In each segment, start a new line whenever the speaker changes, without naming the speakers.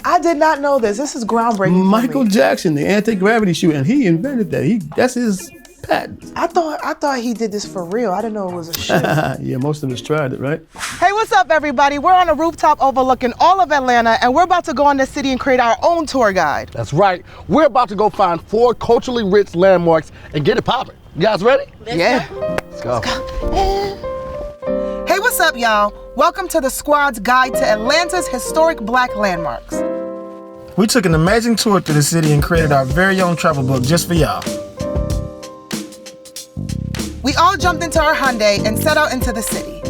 I did not know this. This is groundbreaking.
Michael Jackson, the anti-gravity shoe, and he invented that. That's his patent.
I thought he did this for real. I didn't know it was a shoe.
Yeah, most of us tried it, right?
Hey, what's up, everybody? We're on a rooftop overlooking all of Atlanta, and we're about to go in the city and create our own tour guide.
That's right. We're about to go find 4 culturally rich landmarks and get it popping. You guys ready?
Yeah.
Let's go.
Hey, what's up, y'all? Welcome to the SquADD's Guide to Atlanta's Historic Black Landmarks.
We took an amazing tour through the city and created our very own travel book just for y'all.
We all jumped into our Hyundai and set out into the city.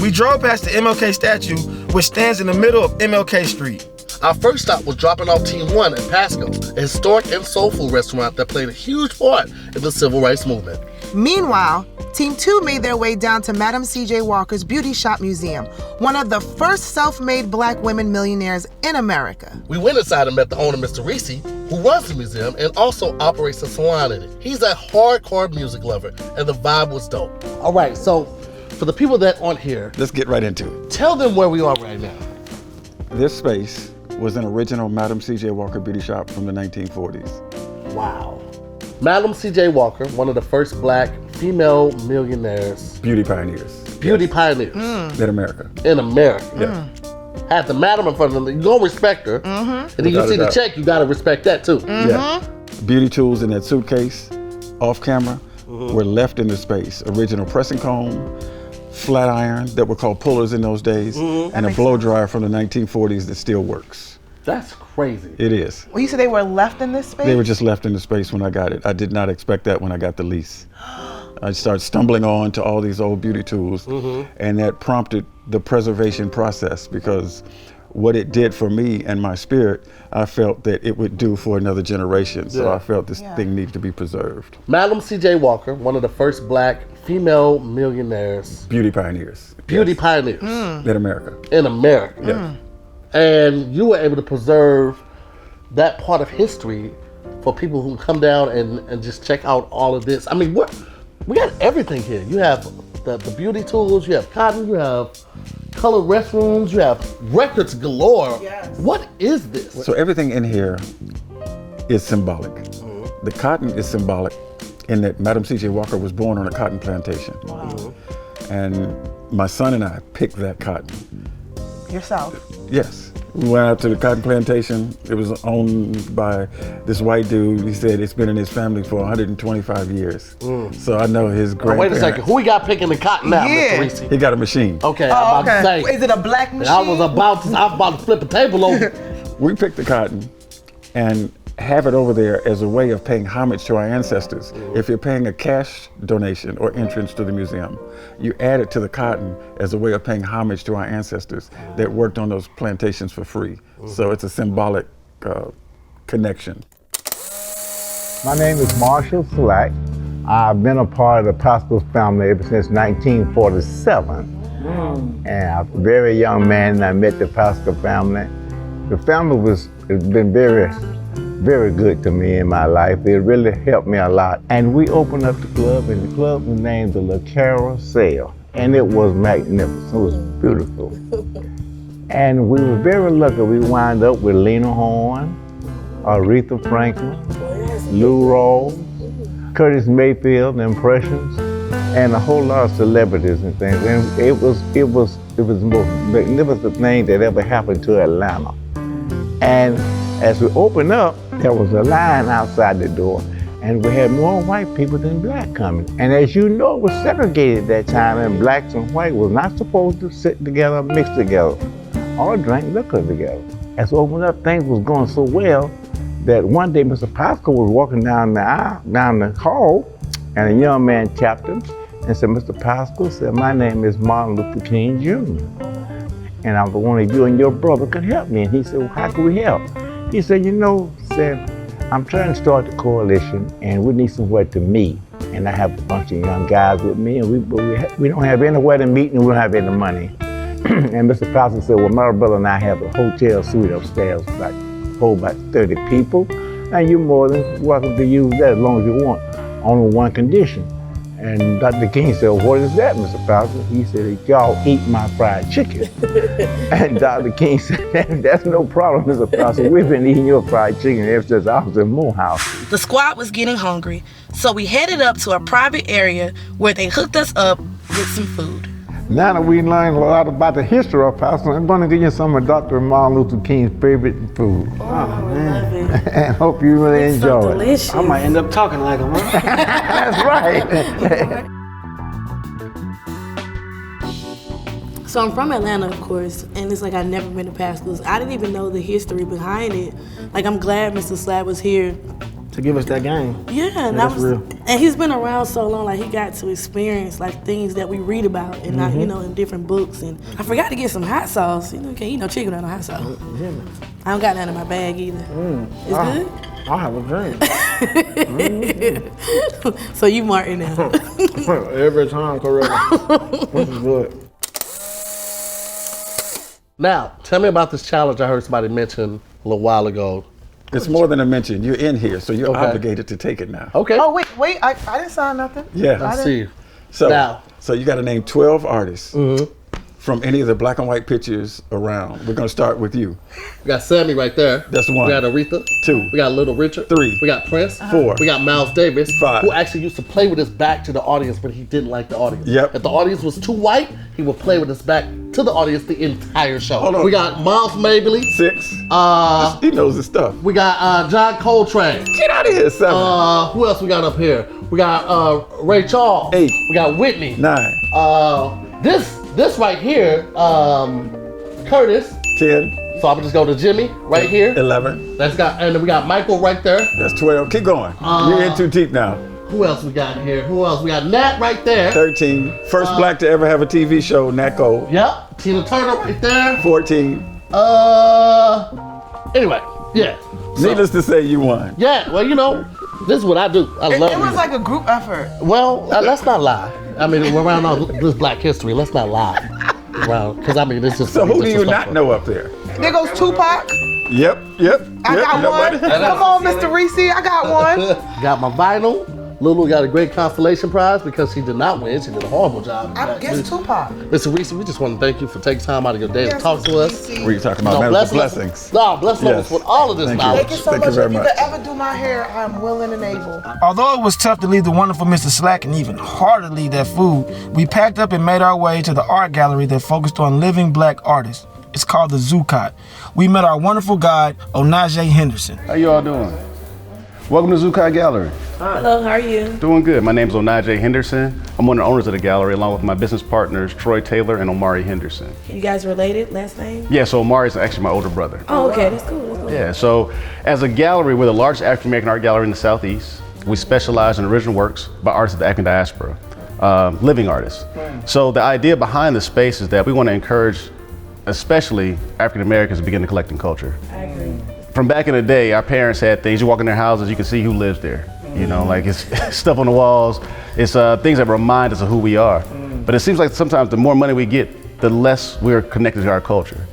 We drove past the MLK statue, which stands in the middle of MLK Street.
Our first stop was dropping off Team 1 at Paschal, a historic and soulful restaurant that played a huge part in the civil rights movement.
Meanwhile, Team 2 made their way down to Madam C.J. Walker's Beauty Shop Museum, one of the first self-made black women millionaires in America.
We went inside and met the owner, Mr. Reese, who runs the museum and also operates a salon in it. He's a hardcore music lover, and the vibe was dope. All right, so for the people that aren't here,
let's get right into it.
Tell them where we are right now.
This space was an original Madam C.J. Walker beauty shop from the 1940s.
Wow. Madam C.J. Walker, one of the first black female millionaires.
Beauty pioneers.
Beauty pioneers.
In America.
In America.
Yeah.
Had the madam in front of them, you don't respect her. And then you see the check, you gotta respect that too.
Yeah. Beauty tools in that suitcase, off camera, were left in the space. Original pressing comb, flat iron that were called pullers in those days, and a blow dryer from the 1940s that still works.
That's crazy.
It is.
Well, you said they were left in this space?
They were just left in the space when I got it. I did not expect that when I got the lease. I started stumbling on to all these old beauty tools, and that prompted the preservation process, because what it did for me and my spirit, I felt that it would do for another generation. So I felt this thing needed to be preserved.
Madam C.J. Walker, one of the first black female millionaires.
Beauty pioneers.
Beauty pioneers.
In America.
In America.
Yeah.
And you were able to preserve that part of history for people who come down and just check out all of this. I mean, we got everything here. You have the beauty tools, you have cotton, you have colored restrooms, you have records galore. Yes. What is this?
So everything in here is symbolic. The cotton is symbolic in that Madam C.J. Walker was born on a cotton plantation.
Wow.
And my son and I picked that cotton.
Yourself?
Yes. We went out to the cotton plantation. It was owned by this white dude. He said it's been in his family for 125 years. So I know his grandparents.
Wait a second, who we got picking the cotton now, Mr. Reese?
He got a machine.
Okay, I'm about to say.
Is it a black machine?
I was about to flip a table over.
We picked the cotton and have it over there as a way of paying homage to our ancestors. If you're paying a cash donation or entrance to the museum, you add it to the cotton as a way of paying homage to our ancestors that worked on those plantations for free. So it's a symbolic connection.
My name is Marshall Slack. I've been a part of the Paschal family ever since 1947. And I was a very young man and I met the Paschal family. The family has been very good to me in my life. It really helped me a lot. And we opened up the club, and the club was named the La Carousel. And it was magnificent, it was beautiful. And we were very lucky. We wound up with Lena Horne, Aretha Franklin, Lou Rawls, Curtis Mayfield, Impressions, and a whole lot of celebrities and things. And it was the most magnificent thing that ever happened to Atlanta. And as we opened up, there was a line outside the door, and we had more white people than black coming. And as you know, it was segregated at that time, and blacks and white was not supposed to sit together, mix together, or drink liquor together. As we opened up, things was going so well that one day Mr. Paschal was walking down the aisle, down the hall, and a young man tapped him and said, Mr. Paschal, said, my name is Martin Luther King Jr. And I was wondering if you and your brother could help me. And he said, well, how can we help? He said, I'm trying to start the coalition and we need somewhere to meet. And I have a bunch of young guys with me, and we don't have anywhere to meet and we don't have any money. And Mr. Paschal said, well, my brother and I have a hotel suite upstairs, hold about 30 people. and you're more than welcome to use that as long as you want, on one condition. And Dr. King said, what is that, Mr. Paschal? He said, y'all eat my fried chicken. And Dr. King said, that's no problem, Mr. Paschal. We've been eating your fried chicken ever since I was in Morehouse.
The squad was getting hungry, so we headed up to a private area where they hooked us up with some food.
Now that we learned a lot about the history of Paschal, I'm going to give you some of Dr. Martin Luther King's favorite food.
Oh, I love it.
And hope you really
It's
enjoy
so
it.
delicious.
I might end up talking like him, huh?
That's right.
So I'm from Atlanta, of course, and it's like I've never been to Paschal's. I didn't even know the history behind it. Like, I'm glad Mr. Slab was here.
To give us that game.
Yeah, and
that's real.
And he's been around so long, like he got to experience like things that we read about and not, you know, in different books. And I forgot to get some hot sauce. You know, can't eat no chicken without no hot sauce.
Yeah.
I don't got none in my bag either. It's good?
I'll have a drink.
So you Martin now.
Every time, correct. This is good.
Now, tell me about this challenge I heard somebody mention a little while ago.
It's more than a mention. You're in here, so you're
Okay.
obligated to take it now.
Okay.
Oh, wait, I didn't sign nothing.
Yeah.
Let's see.
So,
Now.
so you got to name 12 artists from any of the black and white pictures around. We're going to start with you.
We got Sammy right there.
That's one.
We got Aretha.
2.
We got Little Richard.
3.
We got Prince.
4.
We got Miles Davis.
5.
Who actually used to play with his back to the audience when he didn't like the audience.
Yep.
If the audience was too white, he would play with his back to the audience the entire show.
Hold on.
We got Miles Mabley.
6. He knows his stuff.
We got John Coltrane.
Get out of here. 7.
Who else we got up here? We got Ray Charles.
8.
We got Whitney.
9.
This right here, Curtis.
10.
So I'm gonna just go to Jimmy right here.
11.
And then we got Michael right there.
That's 12. Keep going. You're in too deep now.
Who else we got here? Who else? We got Nat right there.
13. First black to ever have a TV show, Nat Cole.
Yep. Tina Turner right there.
14.
Anyway, yeah.
Needless to say, you won.
Yeah, well, you know, this is what I do. I love
It was
music.
like a group effort.
Well, let's not lie. I mean, we're around all this Black history. Let's not lie. Around, because I mean, it's just
So who do you not
disrespectful.
know up there?
There goes Tupac.
Yep.
I got one. Come on, Mr. Reese, I got one.
Got my vinyl. Lulu got a great consolation prize because she did not win. She did a horrible job.
I guess Tupac.
Mr. Reese, we just want to thank you for taking time out of your day to talk to us.
Were you talking about medical blessings?
No, bless us
Yes.
with all of this
Thank you.
knowledge.
Thank you so
Thank you
much.
very
If you
much.
could ever do my hair, I'm willing and able.
Although it was tough to leave the wonderful Mr. Slack and even harder to leave that food, we packed up and made our way to the art gallery that focused on living black artists. It's called the ZooCot. We met our wonderful guide, Onaje Henderson.
How you all doing? Welcome to ZooCot Gallery.
Hello, how are you?
Doing good. My name is Onaje Henderson. I'm one of the owners of the gallery along with my business partners, Troy Taylor and Omari Henderson.
You guys related, last name?
Yeah, so Omari is actually my older brother.
Oh, okay, that's cool. That's cool.
Yeah, so as a gallery, we're the largest African American art gallery in the Southeast. We specialize in original works by artists of the African diaspora, living artists. So the idea behind the space is that we want to encourage, especially African Americans, to begin to collecting culture.
I agree.
From back in the day, our parents had things. You walk in their houses, you can see who lives there. You know, like it's stuff on the walls. It's things that remind us of who we are. But it seems like sometimes the more money we get, the less we're connected to our culture.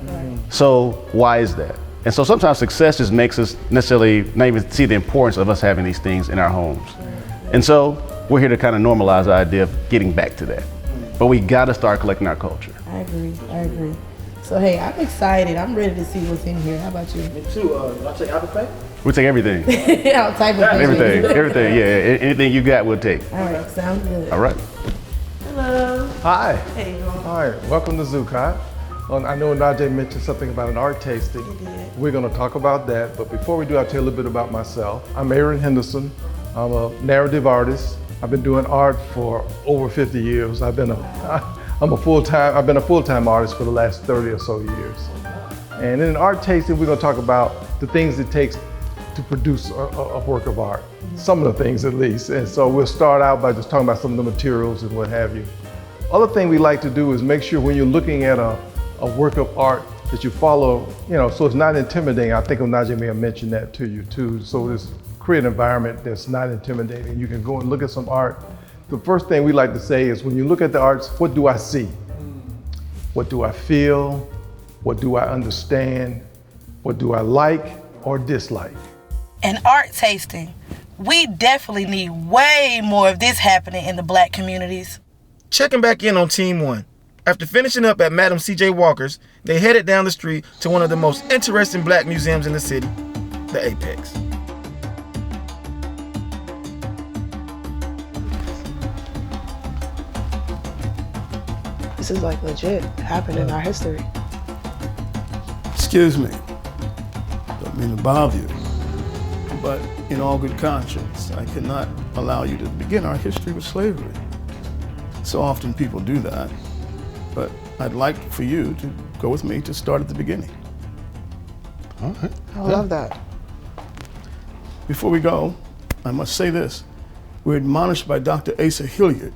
So why is that? And so sometimes success just makes us necessarily not even see the importance of us having these things in our homes. And so we're here to kind of normalize the idea of getting back to that. But we gotta start collecting our culture.
I agree. So hey, I'm excited. I'm ready to see what's in here. How about you?
Me too. I'll take Apple Pay.
We take everything.
I'll type of
Everything, yeah. Anything you got, we'll take.
All right, sounds good.
All right.
Hello.
Hi.
Hey.
Hi. Welcome to ZooCot. I know Najee mentioned something about an art tasting. We're going to talk about that, but before we do, I'll tell you a little bit about myself. I'm Aaron Henderson. I'm a narrative artist. I've been doing art for over 50 years. I've been a full-time artist for the last 30 or so years. And in an art tasting, we're going to talk about the things it takes to produce a work of art. Some of the things at least. And so we'll start out by just talking about some of the materials and what have you. Other thing we like to do is make sure when you're looking at a work of art that you follow, so it's not intimidating. I think Onaje may have mentioned that to you too. So just create an environment that's not intimidating. You can go and look at some art. The first thing we like to say is when you look at the arts, what do I see? What do I feel? What do I understand? What do I like or dislike?
and art tasting. We definitely need way more of this happening in the Black communities.
Checking back in on Team 1. After finishing up at Madam C.J. Walker's, they headed down the street to one of the most interesting Black museums in the city, the Apex.
This is like legit happened in our history.
Excuse me. Don't mean to bother you, but in all good conscience, I cannot allow you to begin our history with slavery. So often people do that, but I'd like for you to go with me to start at the beginning.
All right.
I love that.
Before we go, I must say this. We're admonished by Dr. Asa Hilliard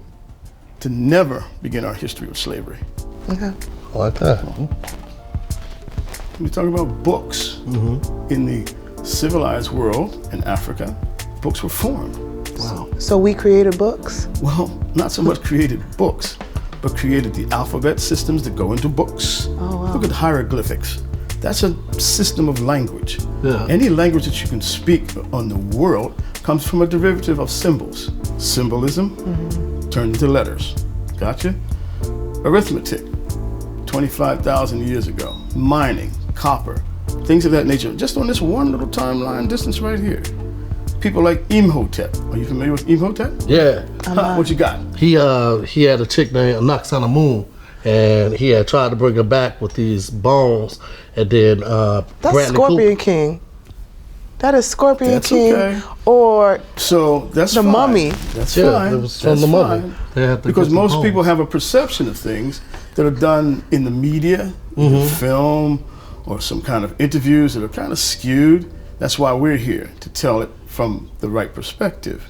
to never begin our history with slavery.
Okay.
I like that.
We talk about books. In the civilized world in Africa, books were formed.
Wow.
So we created books?
Well, not so much created books, but created the alphabet systems that go into books.
Oh, wow.
Look at hieroglyphics. That's a system of language.
Yeah.
Any language that you can speak on the world comes from a derivative of symbols. Symbolism turned into letters. Gotcha? Arithmetic, 25,000 years ago. Mining, copper, things of that nature. Just on this one little timeline distance right here. People like Imhotep. Are you familiar with Imhotep?
Yeah.
What you got?
He had a chick named Anaxanamun, and he had tried to bring her back with these bones, and then
That's
Bradley
Scorpion
Cooper.
King. That is Scorpion
That's
King,
okay.
or
So that's
The
fine.
Mummy.
That's
Yeah,
fine.
it was from
That's
The Mummy.
fine.
They had to
Because
get the
most
bones.
people have a perception of things that are done in the media, in film, or some kind of interviews that are kind of skewed. That's why we're here, to tell it from the right perspective.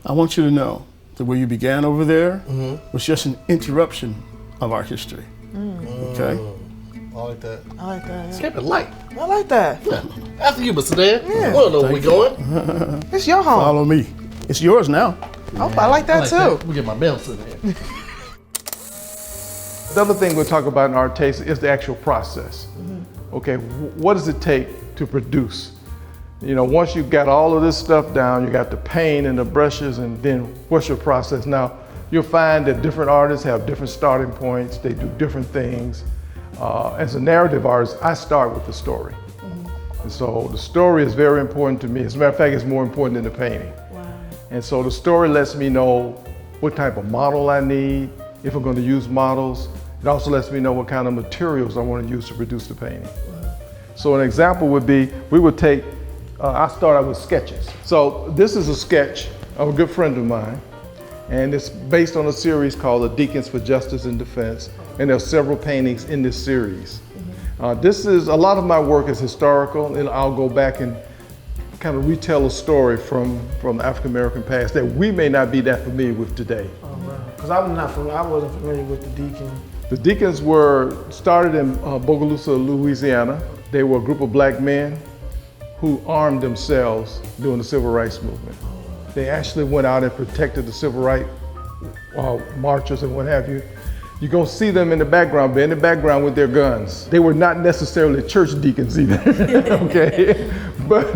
I want you to know that where you began over there was just an interruption of our history. Okay?
I like that.
I like that.
Keep it light.
I like that.
After you, Mr. Dan.
Yeah.
We don't know where we going.
It's your home.
Follow me. It's yours now.
Oh, I like that too.
Let me get my belts in there.
The other thing we'll talk about in art taste is the actual process. Okay, what does it take to produce? You know, once you've got all of this stuff down, you got the paint and the brushes, and then what's your process? Now, you'll find that different artists have different starting points. They do different things. As a narrative artist, I start with the story. And so the story is very important to me. As a matter of fact, it's more important than the painting.
Wow.
And so the story lets me know what type of model I need, if I'm going to use models. It also lets me know what kind of materials I want to use to produce the painting. So an example would be, we would take, I start out with sketches. So this is a sketch of a good friend of mine, and it's based on a series called The Deacons for Justice and Defense, and there are several paintings in this series. This is, a lot of my work is historical, and I'll go back and kind of retell a story from the African American past that we may not be that familiar with today.
Oh, wow. Because I wasn't familiar with the Deacon.
The Deacons were started in Bogalusa, Louisiana. They were a group of black men who armed themselves during the Civil Rights Movement. They actually went out and protected the civil rights marchers and what have you. You're gonna see them in the background, in the background with their guns. They were not necessarily church deacons either, okay? But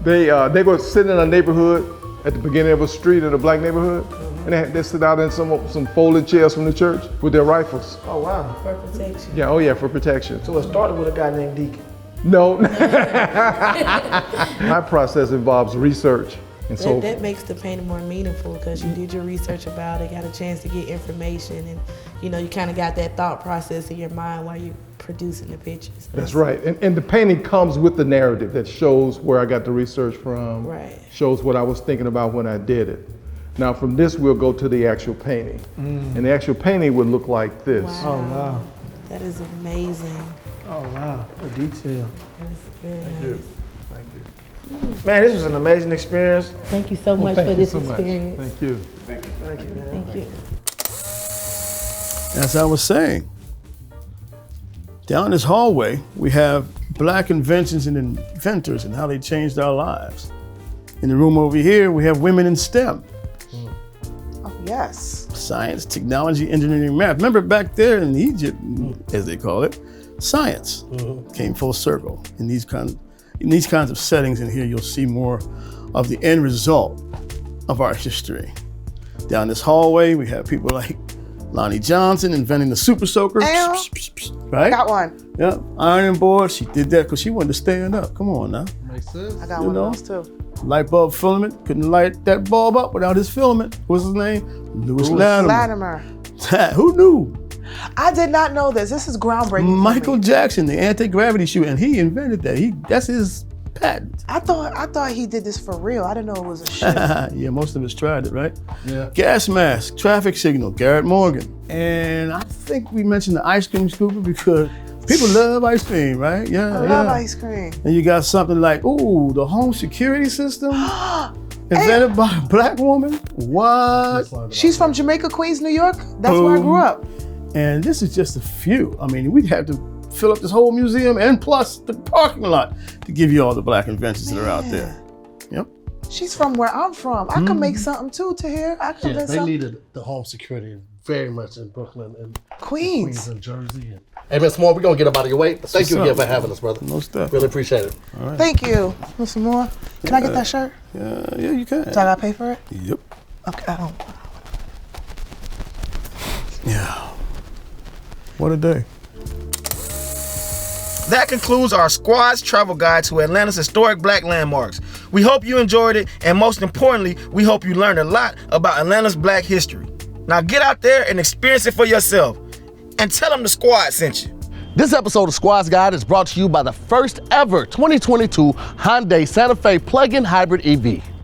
they were sitting in a neighborhood at the beginning of a street in a black neighborhood, and they sit out in some folded chairs from the church with their rifles.
Oh, wow.
For protection.
Yeah, oh yeah, for protection.
So it started with a guy named Deacon.
No. My process involves research. And so
That makes the painting more meaningful because you did your research about it, got a chance to get information, and you know, you kind of got that thought process in your mind while you're producing the pictures.
that's right. And the painting comes with the narrative that shows where I got the research from,
Right.
shows what I was thinking about when I did it. Now from this, we'll go to the actual painting. And the actual painting would look like this.
Wow.
Oh, wow.
That is amazing.
Oh, wow. The detail.
That is very nice.
Man, this was an amazing experience.
Thank you so much
Thank
for
you
this
so much.
experience.
Thank you.
Thank you, man.
Thank you.
As I was saying, down this hallway, we have Black inventions and inventors and how they changed our lives. In the room over here, we have women in STEM.
Oh, yes.
Science, technology, engineering, math. Remember back there in Egypt, as they call it, science came full circle in these kind of, in these kinds of settings in here, you'll see more of the end result of our history. Down this hallway, we have people like Lonnie Johnson inventing the super soaker. Right?
Got one.
Yep. Ironing board. She did that because she wanted to stand up. Come on now.
Makes sense.
I got one of those too.
Light bulb filament. Couldn't light that bulb up without his filament. What's his name? Louis Latimer. Who knew?
I did not know this. This is groundbreaking.
Michael Jackson, the anti-gravity shoe, and he invented that. That's his patent.
I thought he did this for real. I didn't know it was a shoe.
Yeah, most of us tried it, right?
Yeah.
Gas mask, traffic signal, Garrett Morgan. And I think we mentioned the ice cream scooper because people love ice cream, right? Yeah,
I love ice cream.
And you got something like, ooh, the home security system invented by a black woman. What?
She's from Jamaica, Queens, New York. That's where I grew up.
And this is just a few. I mean, we'd have to fill up this whole museum and plus the parking lot to give you all the black inventions that are out there. Yep.
She's from where I'm from. I could make something too to here. I could
they needed the home security very much in Brooklyn and
Queens
and Jersey. Hey, Mr. Moore, we're going to get up out of your way. But thank you again for having us, brother.
No stuff.
Really appreciate it.
All right.
Thank you. Want some more? Can I get that shirt?
Yeah, you can.
So I got to pay for it?
Yep.
Okay, I don't.
Yeah. What a day.
That concludes our SquADD's travel guide to Atlanta's historic black landmarks. We hope you enjoyed it, and most importantly, we hope you learned a lot about Atlanta's black history. Now get out there and experience it for yourself, and tell them the SquADD sent you.
This episode of SquADD's Guide is brought to you by the first ever 2022 Hyundai Santa Fe plug-in hybrid EV.